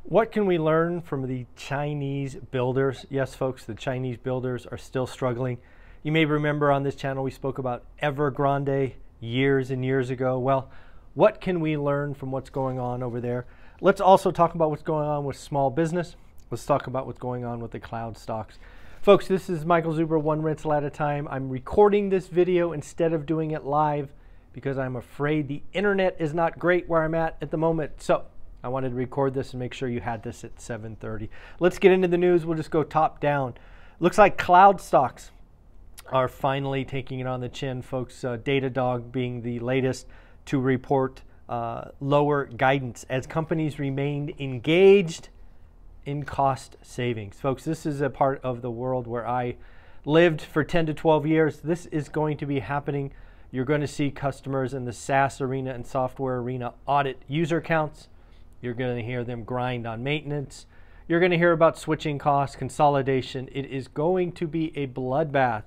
What can we learn from the Chinese builders? Yes, folks, the Chinese builders are still struggling. You may remember on this channel we spoke about Evergrande years and years ago. Well, what can we learn from what's going on over there? Let's also talk about what's going on with small business. Let's talk about what's going on with the cloud stocks. Folks, this is Michael Zuber, one rental at a time. I'm recording this video instead of doing it live because I'm afraid the internet is not great where I'm at the moment. So I wanted to record this and make sure you had this at 7:30. Let's get into the news. We'll just go top down. Looks like cloud stocks are finally taking it on the chin, folks. Datadog being the latest to report lower guidance as companies remained engaged in cost savings. Folks, this is a part of the world where I lived for 10 to 12 years. This is going to be happening. You're going to see customers in the SaaS arena and software arena audit user counts. You're going to hear them grind on maintenance. You're going to hear about switching costs, consolidation. It is going to be a bloodbath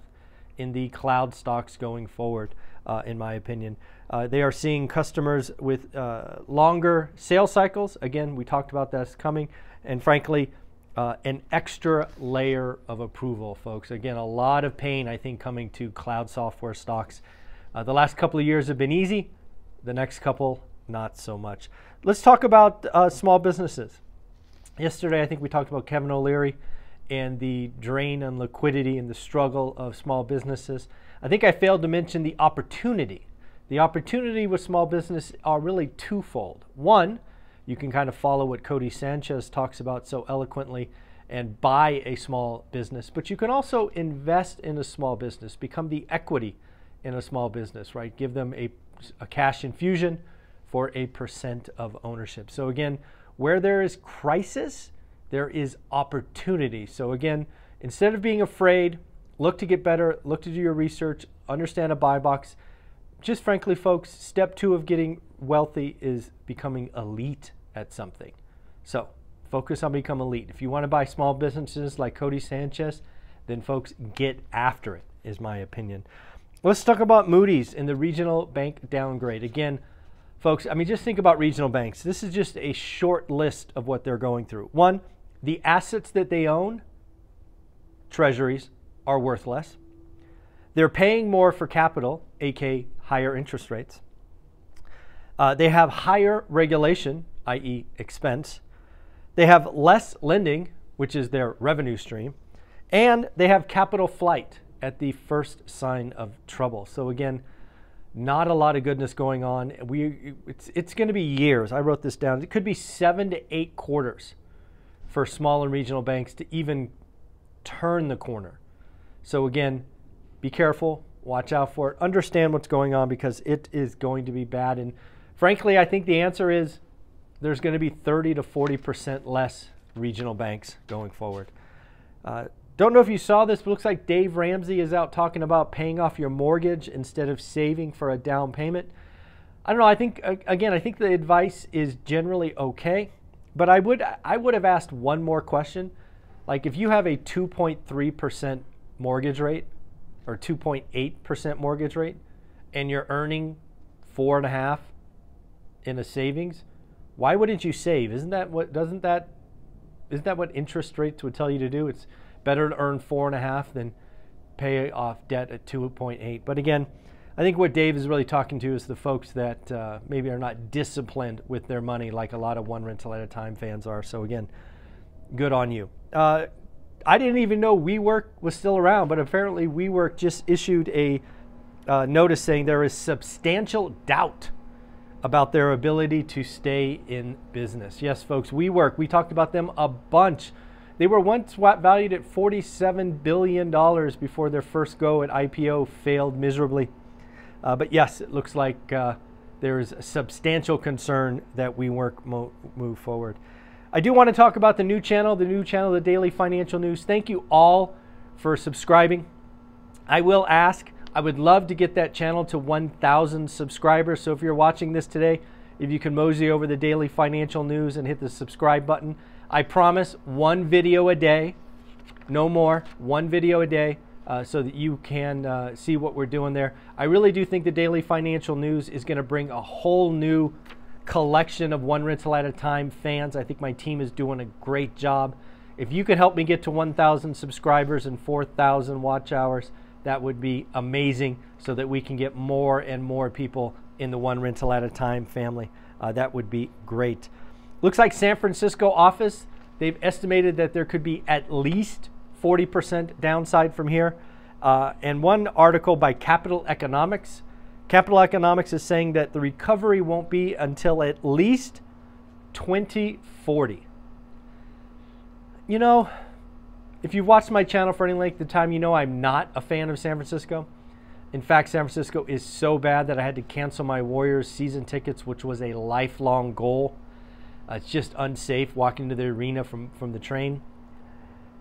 in the cloud stocks going forward, in my opinion. They are seeing customers with longer sales cycles. Again, we talked about that's coming. And frankly, an extra layer of approval, folks. Again, a lot of pain, I think, coming to cloud software stocks. The last couple of years have been easy. The next couple, not so much. Let's talk about small businesses. Yesterday, I think we talked about Kevin O'Leary and the drain on liquidity and the struggle of small businesses. I think I failed to mention the opportunity. The opportunity with small business are really twofold. One, you can kind of follow what Cody Sanchez talks about so eloquently and buy a small business, but you can also invest in a small business, become the equity in a small business, right? Give them a cash infusion for a % of ownership. So again, where there is crisis, there is opportunity. So again, instead of being afraid, look to get better, look to do your research, understand a buy box. Just frankly, folks, step 2 of getting wealthy is becoming elite at something. So focus on becoming elite. If you want to buy small businesses like Cody Sanchez, then folks, get after it, is my opinion. Let's talk about Moody's and the regional bank downgrade. Again, folks, I mean, just think about regional banks. This is just a short list of what they're going through. One, the assets that they own, treasuries, are worth less. They're paying more for capital, aka higher interest rates. They have higher regulation, i.e. expense. They have less lending, which is their revenue stream. And they have capital flight at the first sign of trouble. So again, not a lot of goodness going on. It's going to be years. I wrote this down. It could be 7 to 8 quarters for small and regional banks to even turn the corner. So again, be careful, watch out for it, understand what's going on because it is going to be bad. And frankly, I think the answer is there's going to be 30 to 40% less regional banks going forward. Don't know if you saw this, but it looks like Dave Ramsey is out talking about paying off your mortgage instead of saving for a down payment. I don't know. I think, again, I think the advice is generally okay, but I would have asked one more question. Like if you have a 2.3% mortgage rate or 2.8% mortgage rate and you're earning 4.5 in a savings, why wouldn't you save? Isn't that what interest rates would tell you to do? It's better to earn 4.5 than pay off debt at 2.8. But again, I think what Dave is really talking to is the folks that maybe are not disciplined with their money like a lot of one rental at a time fans are. So again, good on you. I didn't even know WeWork was still around, but apparently WeWork just issued a notice saying there is substantial doubt about their ability to stay in business. Yes, folks, WeWork, we talked about them a bunch. They were once valued at $47 billion before their first go at IPO failed miserably. But yes, it looks like there is a substantial concern that WeWork move forward. I do want to talk about the new channel, the Daily Financial News. Thank you all for subscribing. I will ask, I would love to get that channel to 1,000 subscribers. So if you're watching this today, if you can mosey over the Daily Financial News and hit the subscribe button. I promise one video a day, no more, one video a day, so that you can see what we're doing there. I really do think the Daily Financial News is going to bring a whole new collection of One Rental at a Time fans. I think my team is doing a great job. If you could help me get to 1,000 subscribers and 4,000 watch hours, that would be amazing, so that we can get more and more people in the One Rental at a Time family. That would be great. Looks like San Francisco office, they've estimated that there could be at least 40% downside from here. And one article by Capital Economics is saying that the recovery won't be until at least 2040. You know, if you've watched my channel for any length of time, you know I'm not a fan of San Francisco. In fact, San Francisco is so bad that I had to cancel my Warriors season tickets, which was a lifelong goal. It's just unsafe walking to the arena from the train.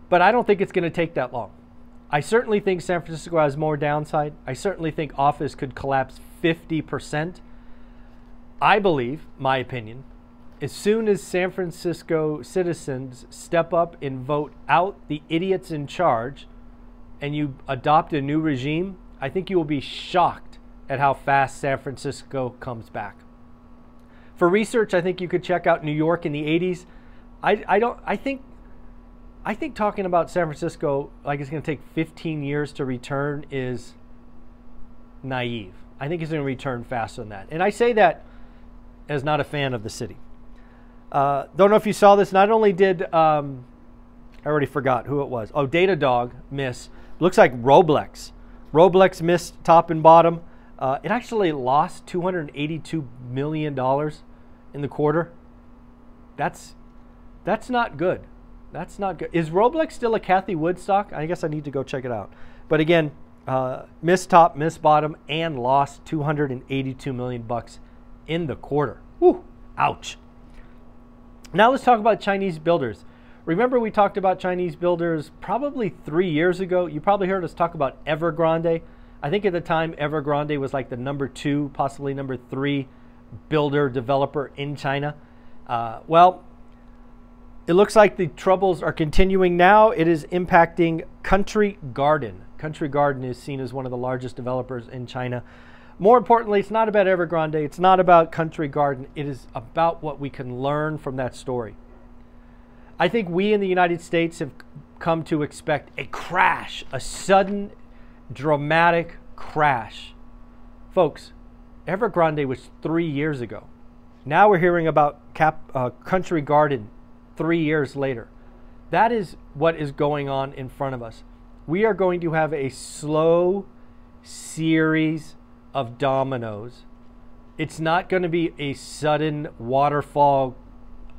But I don't think it's going to take that long. I certainly think San Francisco has more downside. I certainly think office could collapse 50%. I believe, my opinion, as soon as San Francisco citizens step up and vote out the idiots in charge and you adopt a new regime, I think you will be shocked at how fast San Francisco comes back. For research, I think you could check out New York in the 80s. I think talking about San Francisco like it's going to take 15 years to return is naive. I think it's going to return faster than that. And I say that as not a fan of the city. Don't know if you saw this. Not only did, I already forgot who it was. Oh, Datadog miss. Looks like Roblox. Roblox missed top and bottom. It actually lost $282 million in the quarter. That's not good. That's not good. Is Roblox still a Kathy Wood stock? I guess I need to go check it out. But again, missed top, missed bottom, and lost $282 million in the quarter. Whew, ouch. Now let's talk about Chinese builders. Remember we talked about Chinese builders probably 3 years ago. You probably heard us talk about Evergrande. I think at the time Evergrande was like the #2, possibly #3 builder developer in China. Well, it looks like the troubles are continuing now. It is impacting Country Garden. Country Garden is seen as one of the largest developers in China. More importantly, it's not about Evergrande. It's not about Country Garden. It is about what we can learn from that story. I think we in the United States have come to expect a crash, a sudden, dramatic crash. Folks, Evergrande was 3 years ago. Now we're hearing about Country Garden 3 years later. That is what is going on in front of us. We are going to have a slow series of dominoes. It's not going to be a sudden waterfall,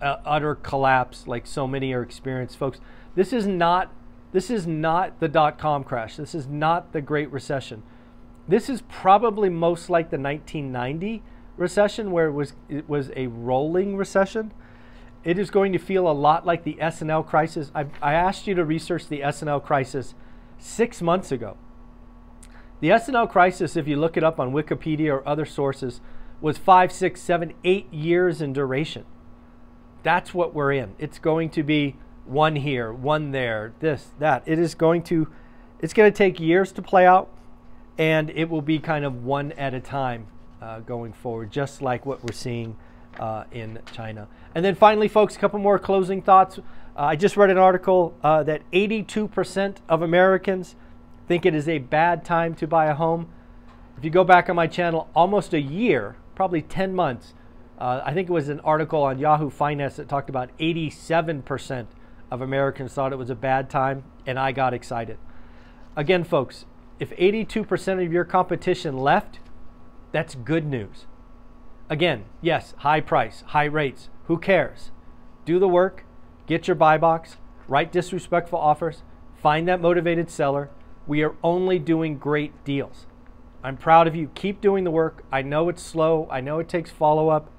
utter collapse like so many are experiencing, folks. This is not the dot-com crash. This is not the Great Recession. This is probably most like the 1990 recession, where it was a rolling recession. It is going to feel a lot like the S&L crisis. I asked you to research the S&L crisis 6 months ago. The S&L crisis, if you look it up on Wikipedia or other sources, was 5, 6, 7, 8 years in duration. That's what we're in. It's going to be one here, one there, this, that. It's going to take years to play out, and it will be kind of one at a time going forward, just like what we're seeing in China. And then finally, folks, a couple more closing thoughts. I just read an article that 82% of Americans think it is a bad time to buy a home. If you go back on my channel almost a year, probably 10 months, I think it was an article on Yahoo Finance that talked about 87% of Americans thought it was a bad time, and I got excited. Again, folks, if 82% of your competition left, that's good news. Again, yes, high price, high rates, who cares? Do the work, get your buy box, write disrespectful offers, find that motivated seller. We are only doing great deals. I'm proud of you. Keep doing the work. I know it's slow. I know it takes follow-up,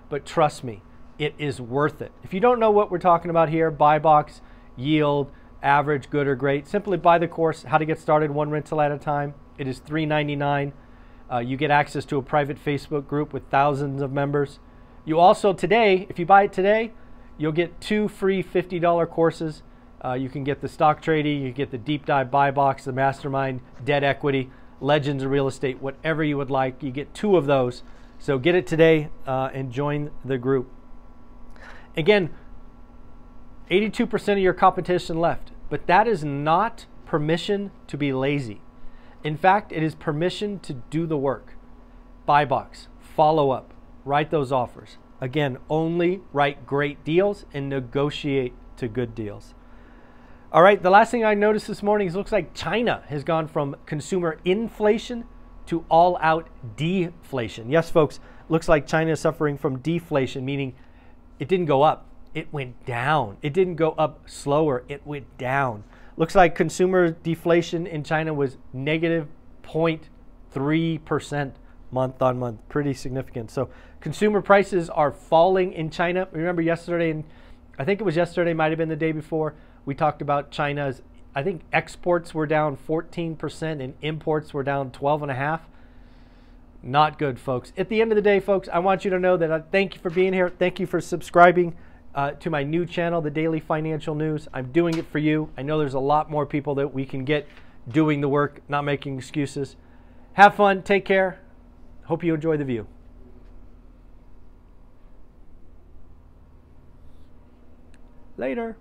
but trust me, it is worth it. If you don't know what we're talking about here, buy box, yield, average, good or great, simply buy the course, How to Get Started One Rental at a Time. It is $3.99. You get access to a private Facebook group with thousands of members. You also today, if you buy it today, you'll get 2 free $50 courses. You can get the stock trading, you get the deep dive buy box, the mastermind, debt equity, legends of real estate, whatever you would like. You get 2 of those So get it today and join the group. Again, 82% of your competition left, but that is not permission to be lazy. In fact, it is permission to do the work. Buy box, follow up, write those offers. Again, only write great deals and negotiate to good deals. All right, the last thing I noticed this morning is it looks like China has gone from consumer inflation to all-out deflation. Yes, folks, looks like China is suffering from deflation, meaning it didn't go up, it went down. It didn't go up slower, it went down. Looks like consumer deflation in China was negative 0.3% month on month. Pretty significant. So consumer prices are falling in China. Remember yesterday, and I think it was yesterday, might have been the day before, we talked about China's, I think exports were down 14% and imports were down 12.5%. Not good, folks. At the end of the day, folks, I want you to know that I thank you for being here. Thank you for subscribing to my new channel, The Daily Financial News. I'm doing it for you. I know there's a lot more people that we can get doing the work, not making excuses. Have fun. Take care. Hope you enjoy the view. Later.